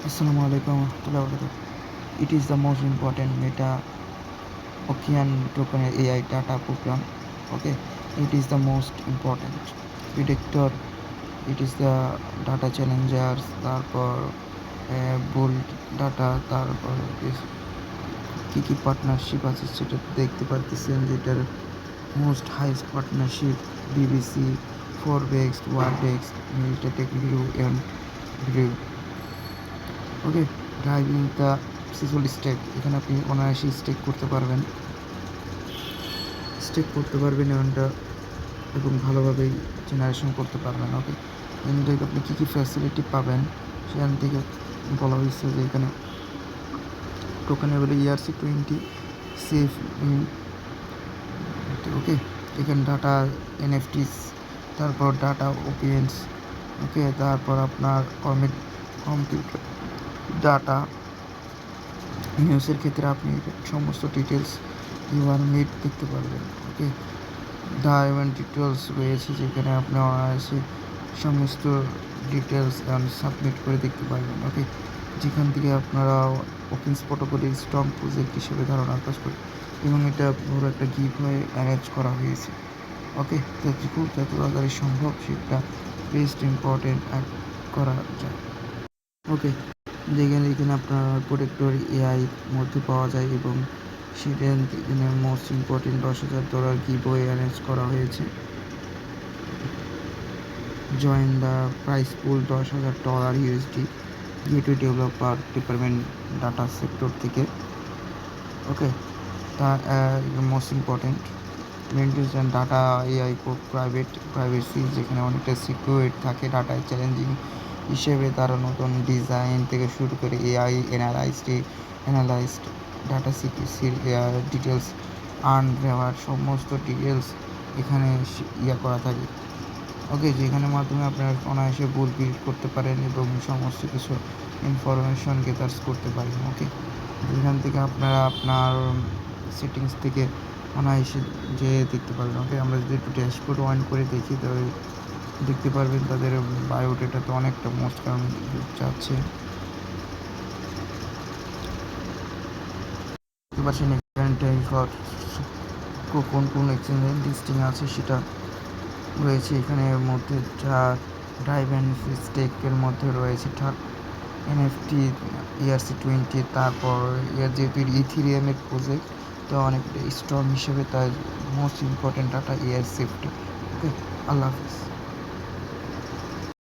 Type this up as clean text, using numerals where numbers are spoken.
Assalamualaikum warahmatullahi wabarakatuh. It is the most important Meta Ocean token AI data program. Okay, it is the most important predictor. It is the data challengers, তারপর bold data, তারপর কী কী partnership আছে সেটা দেখতে পারতেছেন, যেটার most highest partnership BBC, ফোরবেক্স, ওয়ার্ডেক্স, মিলিটাটেক view and view. Okay, driving the visual stake, এখানে আপনি অনায়াসে স্টেক করতে পারবেন এমনটা, এবং ভালোভাবেই জেনারেশন করতে পারবেন। ওকে, এখান থেকে আপনি কী কী ফ্যাসিলিটি পাবেন সেখান থেকে বলা হয়েছে যে এখানে টোকেনেবল ERC-20 সেফ ইন। ওকে, এখানে ডাটা এনএফটিস, তারপর ডাটা ওপিএনস। ওকে, তারপর আপনার কম্পিউটার ডাটা নিউজের ক্ষেত্রে আপনি সমস্ত ডিটেলস ইউআরমিট দেখতে পারবেন। ওকে, ডায়মন্ড ডিটেলস রয়েছে যেখানে আপনি অনায়াসে সমস্ত ডিটেলস সাবমিট করে দেখতে পারবেন। ওকে, যেখান থেকে আপনারা ওপেন প্রোটোকলে স্ট্রং প্রজেক্ট হিসেবে ধারণা কাজ করে, এবং এটা বড় একটা গিভ হয়ে অ্যারেঞ্জ করা হয়েছে। ওকে, যত তাড়াতাড়ি সম্ভব সেটা বেস্ট ইম্পর্টেন্ট অ্যাড করা যায়। ওকে, এখানে আপনার প্রোটেক্টর এআই মধ্যে পাওয়া যায়, এবং সেটা এখানে মোস্ট ইম্পর্টেন্ট $10,000 গিভওয়ে অ্যারেঞ্জ করা হয়েছে। Join the price pool $10,000 USD gateway developer department data sector থেকে। ওকে, তা most important maintenance and data AI for privacy, যেখানে অনেকটা সিকিউর থাকে। ডাটায় চ্যালেঞ্জিং হিসেবে তারা নতুন ডিজাইন থেকে শুরু করে এআই অ্যানালাইজড ডাটা সিকিউরিটির ডিটেলস আনরেভার সমস্ত ডিটেলস এখানে করা থাকে। ওকে, যেখানের মাধ্যমে আপনারা অনায়াসে বুল বিল্ড করতে পারেন এবং সমস্ত কিছু ইনফরমেশন গেদার্স করতে পারেন। ওকে, যেখান থেকে আপনারা আপনার সেটিংস থেকে অনায়াসে যে দেখতে পারবেন। ওকে, আমরা যদি একটু ড্যাশবোর্ড অন করে দেখি তবে দেখতে পারবেন তাদের বায়োডেটা তো অনেকটা মোস্ট কারণ যাচ্ছে। দেখতে পাচ্ছেন এখানে কোন কোন এক্সচেঞ্জের লিস্টিং আছে সেটা রয়েছে। এখানের মধ্যে যা ড্রাইভ অ্যান্ড স্টেকের মধ্যে রয়েছে এনএফটি ERC-20, তারপর যেহেতু ইথিরিয়ামের প্রজেক্ট তো অনেকটা স্ট্রং হিসেবে তার most important data AI safety. Okay, আল্লাহ হাফিজ।